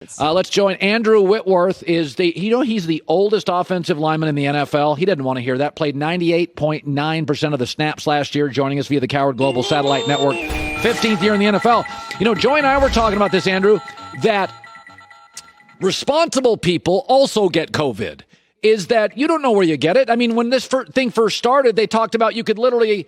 Let's join Andrew Whitworth. He's the oldest offensive lineman in the NFL. He didn't want to hear that. Played 98.9% of the snaps last year, joining us via the Cowherd Global Satellite Network. 15th year in the NFL. Joy and I were talking about this, Andrew, that responsible people also get COVID. Is that you don't know where you get it. I mean, when this thing first started, they talked about you could literally,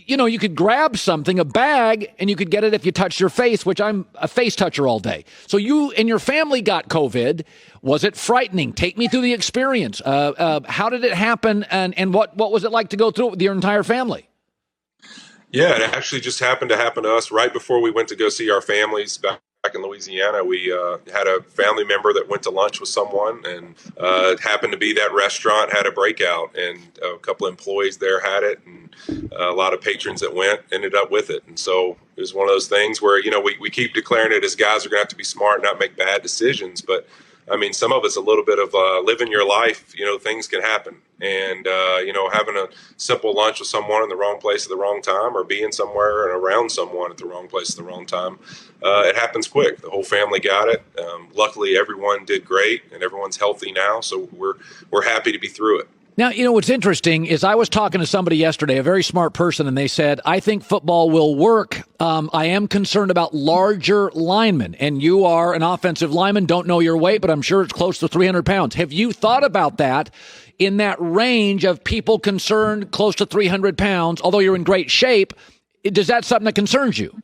you could grab something, a bag, and you could get it if you touched your face, which I'm a face toucher all day. So you and your family got COVID. Was it frightening? Take me through the experience. How did it happen, and what was it like to go through it with your entire family? Yeah, it actually just happened to happen to us right before we went to go see our families back in Louisiana. We had a family member that went to lunch with someone, and it happened to be that restaurant had a breakout, and a couple of employees there had it, and a lot of patrons that went ended up with it. And so it was one of those things where, we keep declaring it as guys are going to have to be smart, not make bad decisions. But I mean, some of it's a little bit of living your life, things can happen. And, having a simple lunch with someone in the wrong place at the wrong time, or being somewhere and around someone at the wrong place at the wrong time, it happens quick. The whole family got it. Luckily, everyone did great, and everyone's healthy now. So we're happy to be through it. Now, what's interesting is I was talking to somebody yesterday, a very smart person, and they said, I think football will work. I am concerned about larger linemen, and you are an offensive lineman, don't know your weight, but I'm sure it's close to 300 pounds. Have you thought about that in that range of people concerned close to 300 pounds, although you're in great shape? Does that something that concerns you?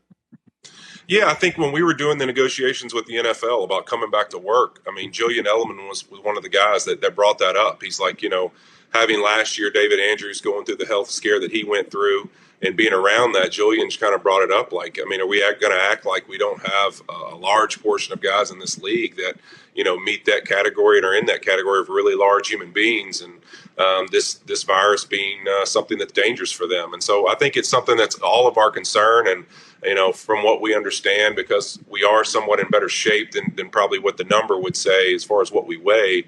Yeah, I think when we were doing the negotiations with the NFL about coming back to work, I mean, Julian Edelman was one of the guys that brought that up. He's like, having last year David Andrews going through the health scare that he went through and being around that, Julian's kind of brought it up. Like, I mean, are we going to act like we don't have a large portion of guys in this league that, meet that category and are in that category of really large human beings, and this virus being something that's dangerous for them. And so I think it's something that's all of our concern. And, from what we understand, because we are somewhat in better shape than probably what the number would say as far as what we weigh,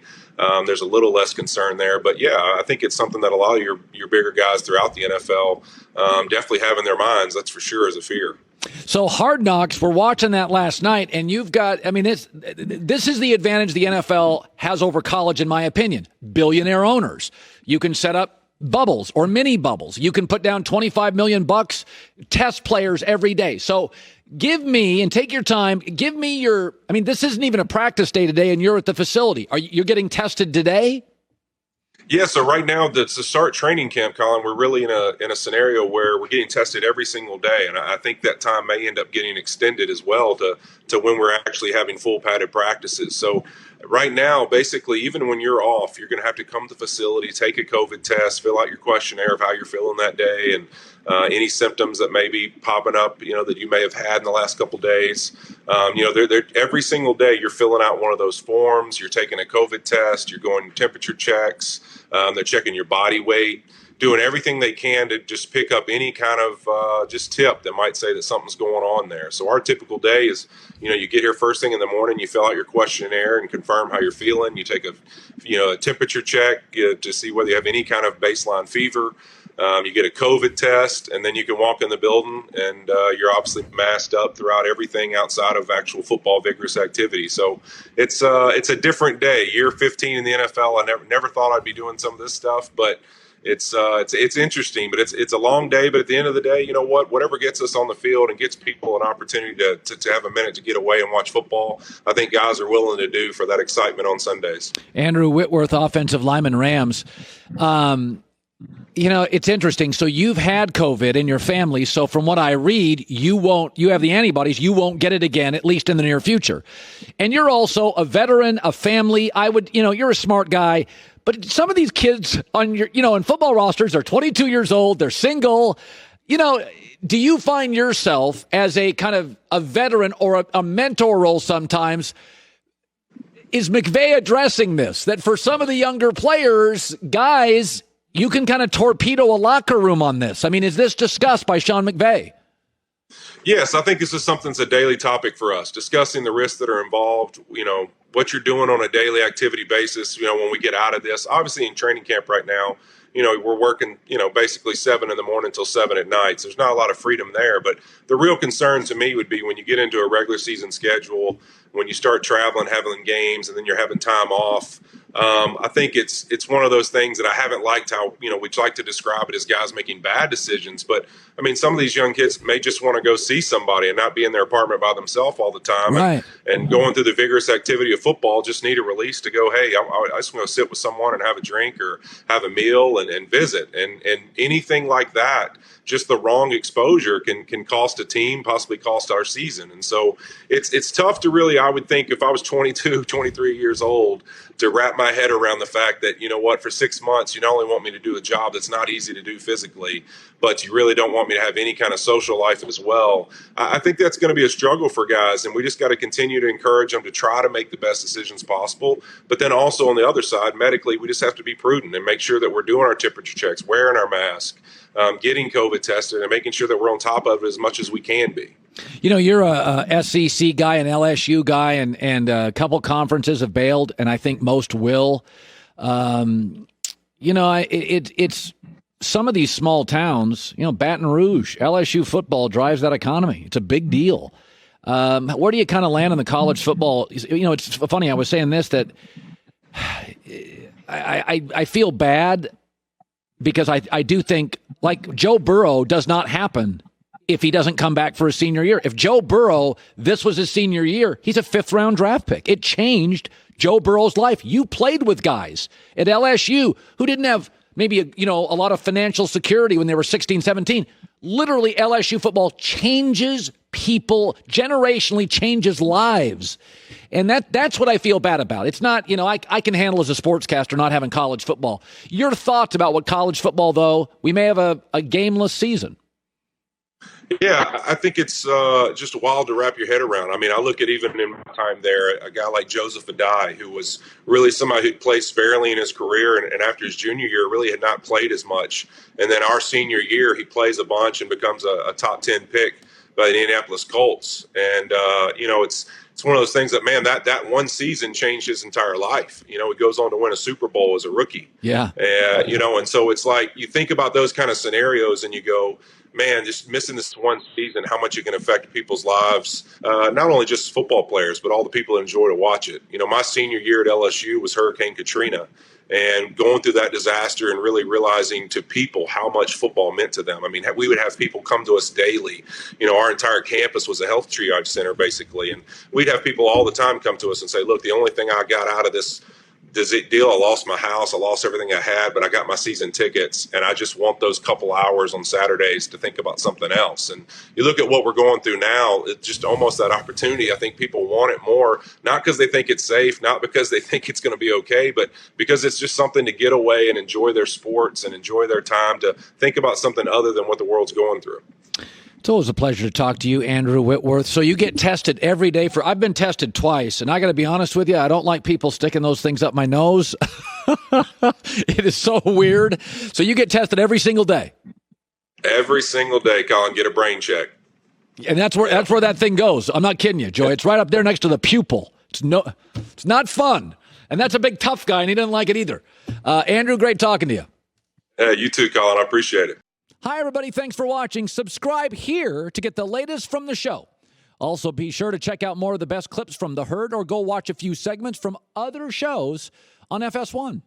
there's a little less concern there. But yeah, I think it's something that a lot of your bigger guys throughout the NFL definitely have in their minds. That's for sure, as a fear. So Hard Knocks, we're watching that last night, and you've got, I mean, this is the advantage the NFL has over college, in my opinion. Billionaire owners. You can set up bubbles or mini bubbles. You can put down $25 million, test players every day. So give me, and take your time, give me your, I mean, this isn't even a practice day today, and you're at the facility. You're getting tested today? Yeah, so right now to start training camp, Colin, we're really in a scenario where we're getting tested every single day, and I think that time may end up getting extended as well to when we're actually having full padded practices. So right now, basically, even when you're off, you're going to have to come to the facility, take a COVID test, fill out your questionnaire of how you're feeling that day, and any symptoms that may be popping up, that you may have had in the last couple of days. They're every single day you're filling out one of those forms. You're taking a COVID test. You're going temperature checks. They're checking your body weight, doing everything they can to just pick up any kind of just tip that might say that something's going on there. So our typical day is, you get here first thing in the morning, you fill out your questionnaire and confirm how you're feeling. You take a temperature check to see whether you have any kind of baseline fever. You get a COVID test, and then you can walk in the building, and you're obviously masked up throughout everything outside of actual football vigorous activity. So it's a different day. Year 15 in the NFL, I never thought I'd be doing some of this stuff, but it's interesting. But it's a long day. But at the end of the day, you know what? Whatever gets us on the field and gets people an opportunity to have a minute to get away and watch football, I think guys are willing to do for that excitement on Sundays. Andrew Whitworth, offensive lineman, Rams. It's interesting. So you've had COVID in your family. So from what I read, you have the antibodies. You won't get it again, at least in the near future. And you're also a veteran, a family. You're a smart guy. But some of these kids on your, in football rosters are 22 years old. They're single. Do you find yourself as a kind of a veteran or a mentor role sometimes? Is McVay addressing this? That for some of the younger players, guys, you can kind of torpedo a locker room on this. I mean, is this discussed by Sean McVay? Yes, I think this is something that's a daily topic for us, discussing the risks that are involved, what you're doing on a daily activity basis, when we get out of this. Obviously, in training camp right now, we're working, basically 7 in the morning until 7 at night. So there's not a lot of freedom there. But the real concern to me would be when you get into a regular season schedule, when you start traveling, having games, and then you're having time off. I think it's one of those things that I haven't liked how, we like to describe it as guys making bad decisions. But, I mean, some of these young kids may just want to go see somebody and not be in their apartment by themselves all the time. Right. And going through the vigorous activity of football, just need a release to go, hey, I just want to sit with someone and have a drink or have a meal and visit. And anything like that, just the wrong exposure can cost a team, possibly cost our season. And so it's tough to really, I would think, if I was 22, 23 years old, to wrap my head around the fact that, for 6 months, you not only want me to do a job that's not easy to do physically, but you really don't want me to have any kind of social life as well. I think that's going to be a struggle for guys, and we just got to continue to encourage them to try to make the best decisions possible. But then also on the other side, medically, we just have to be prudent and make sure that we're doing our temperature checks, wearing our mask, getting COVID tested, and making sure that we're on top of it as much as we can be. You're a SEC guy, an LSU guy, and a couple conferences have bailed, and I think most will. It's some of these small towns, Baton Rouge, LSU football drives that economy. It's a big deal. Where do you kind of land on the college football? It's funny. I was saying this, that I feel bad because I do think, like, Joe Burrow does not happen if he doesn't come back for his senior year. If Joe Burrow, this was his senior year, he's a 5th-round draft pick. It changed Joe Burrow's life. You played with guys at LSU who didn't have maybe a lot of financial security when they were 16, 17. Literally, LSU football changes people, generationally changes lives. And that's what I feel bad about. It's not, I can handle as a sportscaster not having college football. Your thoughts about what college football, though, we may have a gameless season. Yeah, I think it's just wild to wrap your head around. I mean, I look at even in my time there, a guy like Joseph Adai, who was really somebody who'd played sparingly in his career, and after his junior year really had not played as much. And then our senior year, he plays a bunch and becomes a top 10 pick by the Indianapolis Colts. And, it's one of those things that, man, that one season changed his entire life. He goes on to win a Super Bowl as a rookie. Yeah. And so it's like you think about those kind of scenarios and you go, man, just missing this one season, how much it can affect people's lives, not only just football players, but all the people that enjoy to watch it. My senior year at LSU was Hurricane Katrina, and going through that disaster and really realizing to people how much football meant to them. I mean, we would have people come to us daily. Our entire campus was a health triage center, basically, and we'd have people all the time come to us and say, look, the only thing I got out of this deal, I lost my house, I lost everything I had, but I got my season tickets, and I just want those couple hours on Saturdays to think about something else. And you look at what we're going through now, it's just almost that opportunity. I think people want it more, not because they think it's safe, not because they think it's going to be okay, but because it's just something to get away and enjoy their sports and enjoy their time to think about something other than what the world's going through. It's always a pleasure to talk to you, Andrew Whitworth. So you get tested every day I've been tested twice, and I got to be honest with you, I don't like people sticking those things up my nose. It is so weird. So you get tested every single day. Every single day, Colin, get a brain check. And that's where that thing goes. I'm not kidding you, Joy. It's right up there next to the pupil. It's not fun. And that's a big tough guy, and he doesn't like it either. Andrew, great talking to you. You too, Colin. I appreciate it. Hi, everybody. Thanks for watching. Subscribe here to get the latest from the show. Also, be sure to check out more of the best clips from The Herd or go watch a few segments from other shows on FS1.